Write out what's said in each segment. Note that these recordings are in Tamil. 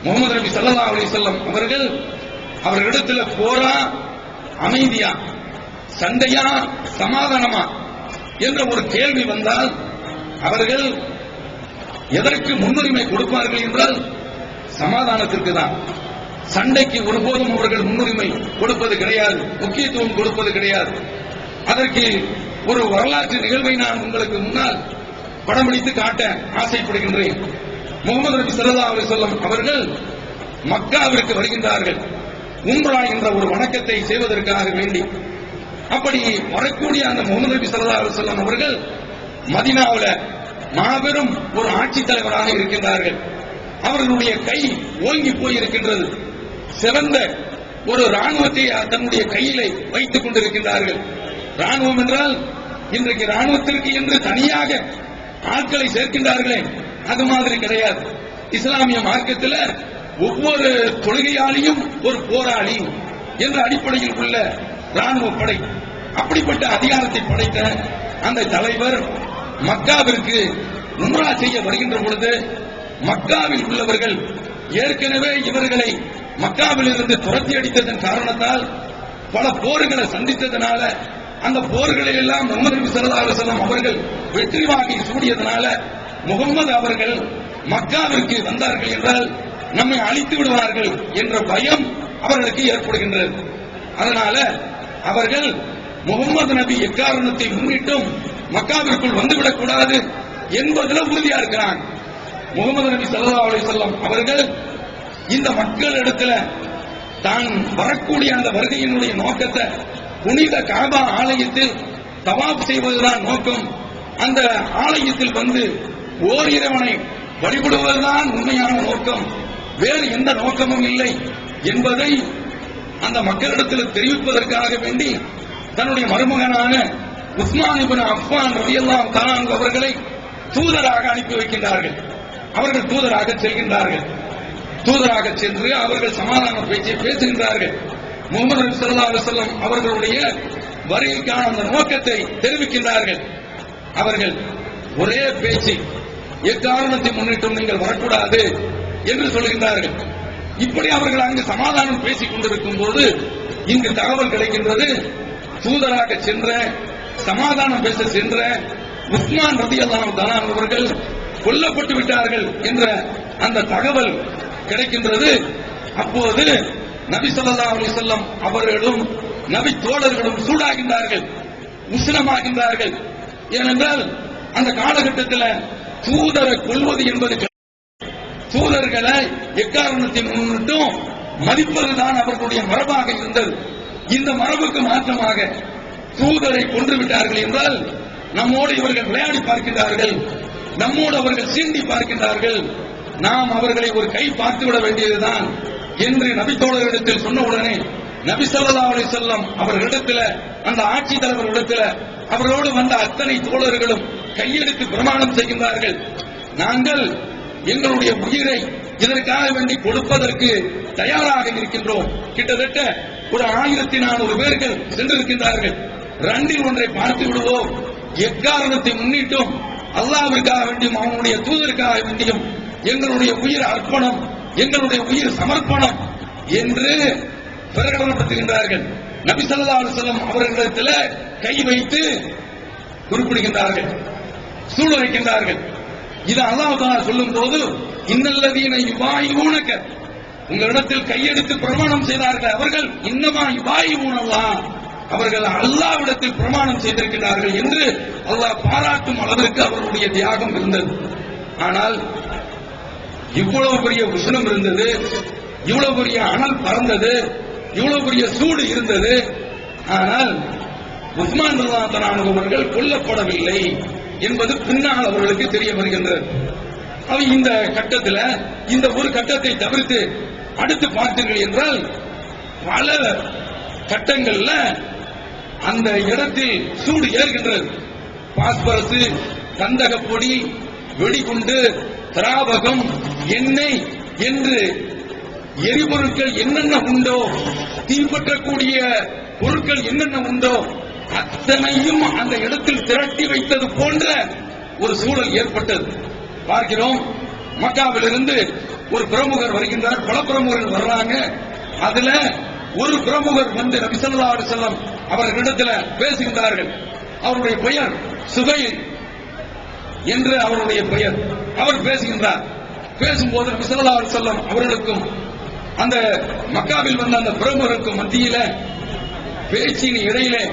முகமது நபி ஸல்லல்லாஹு அலைஹி வஸல்லம் அவர்கள் அவர்களிடத்துல போரா அமைதியா, சண்டையா சமாதானமா என்ற ஒரு கேள்வி வந்தால் அவர்கள் எதற்கு முன்னுரிமை கொடுப்பார்கள் என்றால் சமாதானத்திற்கு தான். சண்டைக்கு ஒருபோதும் அவர்கள் முன்னுரிமை கொடுப்பது கிடையாது, முக்கியத்துவம் கொடுப்பது கிடையாது. அதற்கு ஒரு வரலாற்று நிகழ்வை நான் உங்களுக்கு முன்னால் படம் பிடித்து காட்ட ஆசைப்படுகின்றேன். முகமது நபி ஸல்லல்லாஹு அலைஹி வஸல்லம் அவர்கள் மக்காவிற்கு வருகின்றார்கள் உம்ரா என்ற ஒரு வணக்கத்தை செய்வதற்காக வேண்டி. அப்படி வரக்கூடிய அந்த முகமது நபி ஸல்லல்லாஹு அலைஹி வஸல்லம் அவர்கள் மதீனாவுல மாபெரும் ஒரு ஆட்சித் தலைவராக இருக்கின்றார்கள். அவர்களுடைய கை ஓங்கி போயிருக்கின்றது. சிறந்த ஒரு ராணுவத்தை தன்னுடைய கையிலே வைத்துக் கொண்டிருக்கின்றார்கள். ராணுவம் என்றால் இன்றைக்கு ராணுவத்திற்கு என்று தனியாக ஆட்களை சேர்க்கின்றார்களே, அது மாதிரி கிடையாது. இஸ்லாமிய மார்க்கத்தில் ஒவ்வொரு தொழுகையாளியும் ஒரு போராளி என்ற அடிப்படையில் உள்ள ராணுவ படை. அப்படிப்பட்ட அதிகாரத்தை படைத்த அந்த தலைவர் மக்காவிற்கு உம்ரா செய்ய வருகின்ற பொழுது மக்காவில் உள்ளவர்கள் ஏற்கனவே இவர்களை மக்காவில் இருந்து துரத்தி அடித்ததன் காரணத்தால் பல போர்களை சந்தித்ததனால அந்த போர்களில் எல்லாம் முஹம்மது நபி ஸல்லல்லாஹு அலைஹி வஸல்லம் அவர்கள் வெற்றி வாகை சூடியதனால முகம்மது அவர்கள் மக்காவிற்கு வந்தார்கள் என்றால் நம்மை அழித்து விடுவார்கள் என்ற பயம் அவர்களுக்கு ஏற்படுகின்றது. அதனால அவர்கள் முகம்மது நபி எக்காரணத்தை முன்னிட்டும் மக்காவிற்குள் வந்துவிடக் கூடாது என்பதில் உறுதியா இருக்கிறாங்க. முகமது நபி ஸல்லல்லாஹு அலைஹி வஸல்லம் அவர்கள் இந்த மக்களிடத்துல தான் வரக்கூடிய அந்த வருகையினுடைய நோக்கத்தை புனித காபா ஆலயத்தில் தவாப் செய்வதுதான் நோக்கம். அந்த ஆலயத்தில் வந்து ஓர் இறைவனை வழிபடுவதுதான் உண்மையான நோக்கம், வேறு எந்த நோக்கமும் இல்லை என்பதை அந்த மக்களிடத்தில் தெரிவிப்பதற்காக வேண்டி தன்னுடைய மருமகனான உஸ்மான் இப்னு அஃபான் ரலியல்லாஹு தஆலா அவர்களை தூதராக அனுப்பி வைக்கின்றார்கள். அவர்கள் தூதராக செல்கின்றார்கள். தூதராக சென்று அவர்கள் சமாதான பேச்சை பேசுகின்றார்கள். முஹம்மது நபி ஸல்லல்லாஹு அலைஹி வஸல்லம் அவர்களுடைய வருகைக்கான அந்த நோக்கத்தை தெரிவிக்கின்றார்கள். அவர்கள் ஒரே பேச்சு, எக்காரணத்தை முன்னிட்டும் நீங்கள் வரக்கூடாது என்று சொல்கின்றார்கள். இப்படி அவர்கள் அங்கு சமாதானம் பேசிக் கொண்டிருக்கும் போது இங்கு தகவல் கிடைக்கின்றது, தூதராக சென்ற சமாதானம் பேச சென்ற உஸ்மான் ரலியல்லாஹு தஆலா அவர்கள் கொல்லப்பட்டு விட்டார்கள் என்ற அந்த தகவல் கிடைக்கின்றது. அப்போது நபி ஸல்லல்லாஹு அலைஹி வஸல்லம் அவர்களும் நபி தோழர்களும் சூடாகின்றார்கள், உஷ்ணமாகின்றார்கள். ஏனென்றால் அந்த காலகட்டத்தில் தூதரை கொல்வது என்பது தூதர்களை எக்காரணத்தை முன்னிட்டும் மதிப்பதுதான் அவர்களுடைய மரபாக இருந்தது. இந்த மரபுக்கு மாற்றமாக தூதரை கொன்று விட்டார்கள் என்றால் நம்மோடு இவர்கள் விளையாடி பார்க்கின்றார்கள், நம்மோடு அவர்கள் சீண்டி பார்க்கின்றார்கள், நாம் அவர்களை ஒரு கை பார்த்து விட வேண்டியதுதான் என்று நபித்தோழர்களிடத்தில் சொன்னவுடனே நபி ஸல்லல்லாஹு அலைஹி வஸல்லம் அவர்களிடத்தில் அந்த ஆட்சி தலைவர்களிடத்தில் அவர்களோடு வந்த அத்தனை தோழர்களும் கையெடுத்து பிரமாணம் செய்கின்றார்கள், நாங்கள் எங்களுடைய உயிரை இதற்காக வேண்டி கொடுப்பதற்கு தயாராக இருக்கின்றோம். கிட்டத்தட்ட ஒரு 1400 பேர்கள் சென்றிருக்கின்றார்கள். ரெண்டில் ஒன்றை பார்த்து விடுவோம், எக்காரணத்தை முன்னிட்டும் அல்லாஹ்விற்காக வேண்டியும் அவனுடைய தூதருக்காக வேண்டியும் எங்களுடைய உயிர் அர்ப்பணம், எங்களுடைய உயிர் சமர்ப்பணம் என்று பிரகடனப்படுத்துகின்றார்கள். நபி ஸல்லல்லாஹு அலைஹி வஸல்லம் அவர்களிடத்தில் கை வைத்து குறிப்பிடுகின்றார்கள், சூளுரைக்கின்றார்கள். இது அல்லாஹ் தஆலா சொல்லும் போது இன்னல்லதீன யுபாயிஊனக, உங்களிடத்தில் கையெடுத்து பிரமாணம் செய்தார்கள் அவர்கள் இன்னமா யுபாயிஊனல்லாஹ், அவர்கள் அல்லாஹ்விடத்தில் பிரமாணம் செய்திருக்கிறார்கள் என்று அல்லாஹ் பாராட்டும் அளவிற்கு அவர்களுடைய தியாகம் இருந்தது. ஆனால் இவ்வளவு பெரிய உஷ்ணம் இருந்தது, இவ்வளவு பெரிய அனல் பறந்தது, இவ்வளவு பெரிய சூடு இருந்தது. ஆனால் உஸ்மான் ரலியல்லாஹு தஆலா அவர்கள் கொல்லப்படவில்லை என்பது பின்னால் அவர்களுக்கு தெரிய வருகின்றது. அவை இந்த கட்டத்தில் இந்த ஒரு கட்டத்தை தவிர்த்து அடுத்து பார்த்தீர்கள் என்றால் பல கட்டங்கள்ல அந்த இடத்தில் சூடு ஏறுகின்றது. பாஸ்பரஸ், கந்தக பொடி, வெடிகுண்டு, திராவகம், எண்ணெய் என்று எரிபொருட்கள் என்னென்ன உண்டோ, தீப்பற்றக்கூடிய பொருட்கள் என்னென்ன உண்டோ அத்தனையும் அந்த இடத்தில் திரட்டி வைத்தது போன்ற ஒரு சூழல் ஏற்பட்டது. பார்க்கிறோம், மக்காவிலிருந்து ஒரு பிரமுகர் வருகின்றார், பல பிரமுகர்கள் வர்றாங்க. அதுல ஒரு பிரமுகர் வந்து நபி ஸல்லல்லாஹு அலைஹி வஸல்லம் அவர்களிடத்துல பேசுகின்றார்கள். அவருடைய பெயர் சுகைல் என்று அவருடைய பெயர். அவர் பேசுகின்றார். பேசும்போது நபி ஸல்லல்லாஹு அலைஹி வஸல்லம் அவர்களுக்கும் அந்த மக்காவில் வந்த அந்த பிரமுகருக்கும் மத்தியில பேச்சின் இடையிலே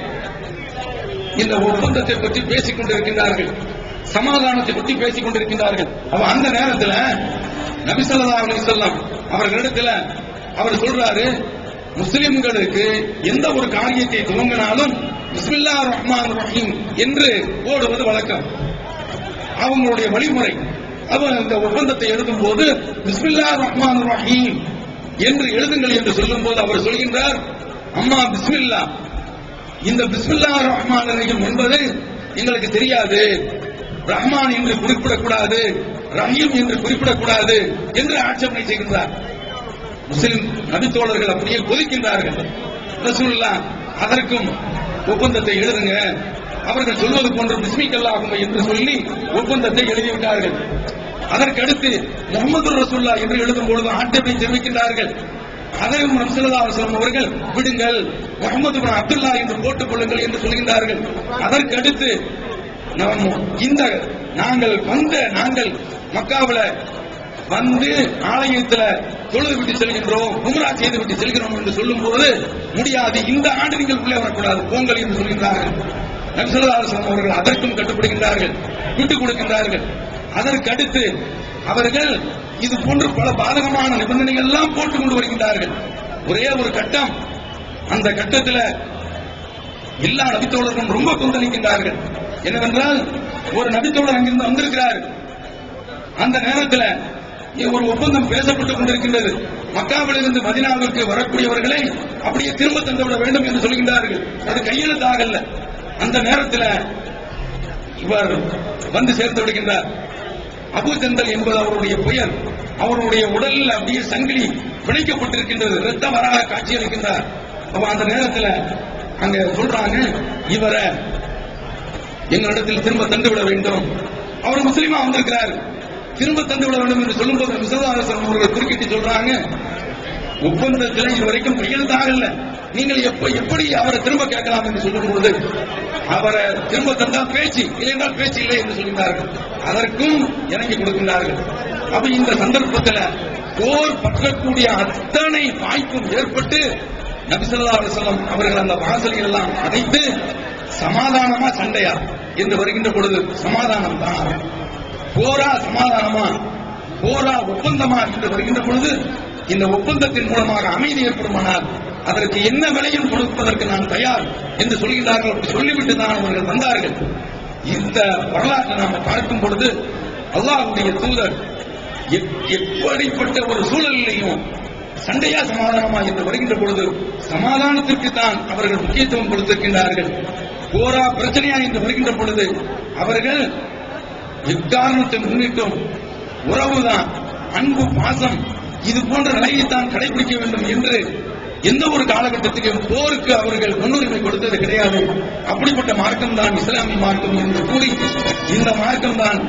இந்த ஒப்பந்தத்தை பற்றி பேசிக் கொண்டிருக்கின்றார்கள், சமாதானத்தை பற்றி பேசிக் கொண்டிருக்கின்றார்கள். அந்த நேரத்தில் நபி ஸல்லல்லாஹு அலைஹி வஸல்லம் அவர்களிடத்தில் அவர் சொல்றாரு, முஸ்லிம்களுக்கு எந்த ஒரு காரியத்தை துவங்கினாலும் பிஸ்மில்லாஹிர் ரஹ்மானிர் ரஹீம் என்று ஓடுவது வழக்கம், அவங்களுடைய வழிமுறை. அவர் இந்த ஒப்பந்தத்தை எழுதும் போது பிஸ்மில்லாஹிர் ரஹ்மானிர் ரஹீம் என்று எழுதுங்கள் என்று சொல்லும் போது அவர் சொல்கின்றார், அம்மா பிஸ்மில்லா, இந்த பிஸ்மில்லாஹிர் ரஹ்மானிர் ரஹீம் என்பது எங்களுக்கு தெரியாது, ரஹ்மான் என்று குறிப்பிடக்கூடாது, ரஹீம் என்று குறிப்பிடக்கூடாது என்று ஆட்சேபனை செய்கின்றார். முஸ்லிம் நபித்தோழர்கள் அப்படியே கொதிக்கின்றார்கள். ரசூலுல்லாஹ் அதற்கும் ஒப்பந்தத்தை எழுதுங்க, அவர்கள் சொல்வது போன்ற பிஸ்மிக்கல்லாஹும் என்று சொல்லி ஒப்பந்தத்தை எழுதிவிட்டார்கள். அதற்கடுத்து முஹம்மது ரசூலுல்லாஹ் என்று எழுதும் பொழுது ஆட்சேபனை தெரிவிக்கின்றார்கள். அதையும் நபி ஸல்லல்லாஹு அலைஹி வஸல்லம் அவர்கள் விடுங்கள், முஹம்மது இப்னு அப்துல்லாஹ் என்று போட்டுக் கொள்ளுங்கள் என்று சொல்கின்றார்கள். அதற்கடுத்து நாங்கள் மக்காவில் வந்து ஆலயத்தில் தொழுது விட்டு செல்கின்றோம், உம்ரா செய்து விட்டு செல்கிறோம் என்று சொல்லும் போது முடியாது, இந்த ஆண்டு நீங்கள் உள்ளே வரக்கூடாது, போங்கள் என்று சொல்கின்றார்கள். நபி ஸல்லல்லாஹு அலைஹி வஸல்லம் அவர்கள் அதற்கும் கட்டுப்படுகின்றார்கள், விட்டுக் கொடுக்கின்றார்கள். அதற்கடுத்து அவர்கள் இது போன்று பல பாதகமான நிபந்தனைகள் எல்லாம் போட்டுக் கொண்டு வருகின்றார்கள். ஒரே ஒரு கட்டம், அந்த கட்டத்தில் எல்லா நபித்தோழர்களும் ரொம்ப கொந்தளிக்கின்றார்கள். என்னவென்றால், ஒரு நபித்தோழர் அங்கிருந்து வந்திருக்கிறார். அந்த நேரத்தில் ஒரு ஒப்பந்தம் பேசப்பட்டுக் கொண்டிருக்கின்றது. மக்காவிலிருந்து மதீனாவிற்கு வரக்கூடியவர்களை அப்படியே திரும்ப தந்துவிட வேண்டும் என்று சொல்கின்றார்கள். அது கையெழுத்தாகல. அந்த நேரத்தில் இவர் வந்து சேர்ந்து விடுகின்றார். அபு ஜந்தல் என்பது அவருடைய பெயர். அவருடைய உடலில் அப்படியே சங்கிலி பிணைக்கப்பட்டிருக்கின்றது, இரத்தம் வராக காட்சியளிக்கின்றார். அந்த நேரத்தில் அங்க சொல்றாங்க, இவரை எங்களிடத்தில் திரும்ப தந்துவிட வேண்டும், அவர் முஸ்லீமா வந்திருக்கிறார், திரும்ப தந்துவிட வேண்டும் என்று சொல்லும்போது நபி ஸல்லல்லாஹு அலைஹி வஸல்லம் அவர்கள் குறுக்கிட்டு சொல்றாங்க, ஒப்பந்தத்தில் இதுவரைக்கும் கையெழுத்தாகல, நீங்கள் எப்படி அவரை திரும்ப கேட்கலாம் என்று சொல்லும்போது அவரை திரும்ப தந்தால் பேச்சு, இல்லையென்றால் பேச்சு இல்லை என்று சொல்கிறார்கள். அதற்கும் இறங்கி கொடுக்கின்றார்கள். அப்ப இந்த சந்தர்ப்பத்தில் போர் பற்றக்கூடிய அத்தனை வாய்ப்பும் ஏற்பட்டு நபி ஸல்லல்லாஹு அலைஹி வஸல்லம் அவர்கள் அந்த வாசல்கள் எல்லாம் அடைத்து சமாதானமா சண்டையா என்று வருகின்ற பொழுது சமாதானம் தான், போரா சமாதானமா, போரா ஒப்பந்தமா என்று வருகின்ற பொழுது இந்த ஒப்பந்தத்தின் மூலமாக அமைதி ஏற்படுமானால் அதற்கு என்ன விலையும் கொடுப்பதற்கு நான் தயார் என்று சொல்கிறார்கள். அப்படி சொல்லிவிட்டு தான் அவர்கள் வந்தார்கள். இந்த வரலாற்றை நாம் பார்க்கும் பொழுது அல்லாஹ்வுடைய தூதர் எப்படிப்பட்ட ஒரு சூழலிலையும் சண்டையா சமாதானமா என்று வருகின்ற பொழுது சமாதானத்திற்கு தான் அவர்கள் முக்கியத்துவம் கொடுத்திருக்கின்றார்கள். போரா பிரச்சனையா என்று வருகின்ற பொழுது அவர்கள் எக்காரணத்தை முன்னிட்டும் உறவுதான், அன்பு, பாசம், இது போன்ற நிலையைத்தான் கடைபிடிக்க வேண்டும் என்று எந்த ஒரு காலகட்டத்திலும் போருக்கு அவர்கள் முன்னுரிமை கொடுத்தது கிடையாது. அப்படிப்பட்ட மார்க்கம் தான் இஸ்லாமிய மார்க்கம் என்று கூறி இந்த மார்க்கம் தான்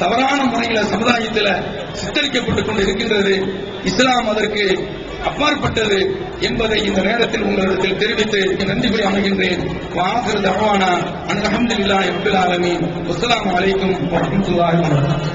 தவறான முறையில் சமுதாயத்தில் சித்தரிக்கப்பட்டுக் கொண்டு இருக்கின்றது. இஸ்லாம் அதற்கு அப்பாற்பட்டது என்பதை இந்த நேரத்தில் உங்களிடத்தில் தெரிவித்து நன்றி கூறி அமைகின்றேன். வாஹிரு தஅவானா அல்ஹம்துலில்லாஹி ரப்பில் ஆலமீன். அஸ்ஸலாமு அலைக்கும் வரஹ்மத்துல்லாஹி வபரகாத்துஹு.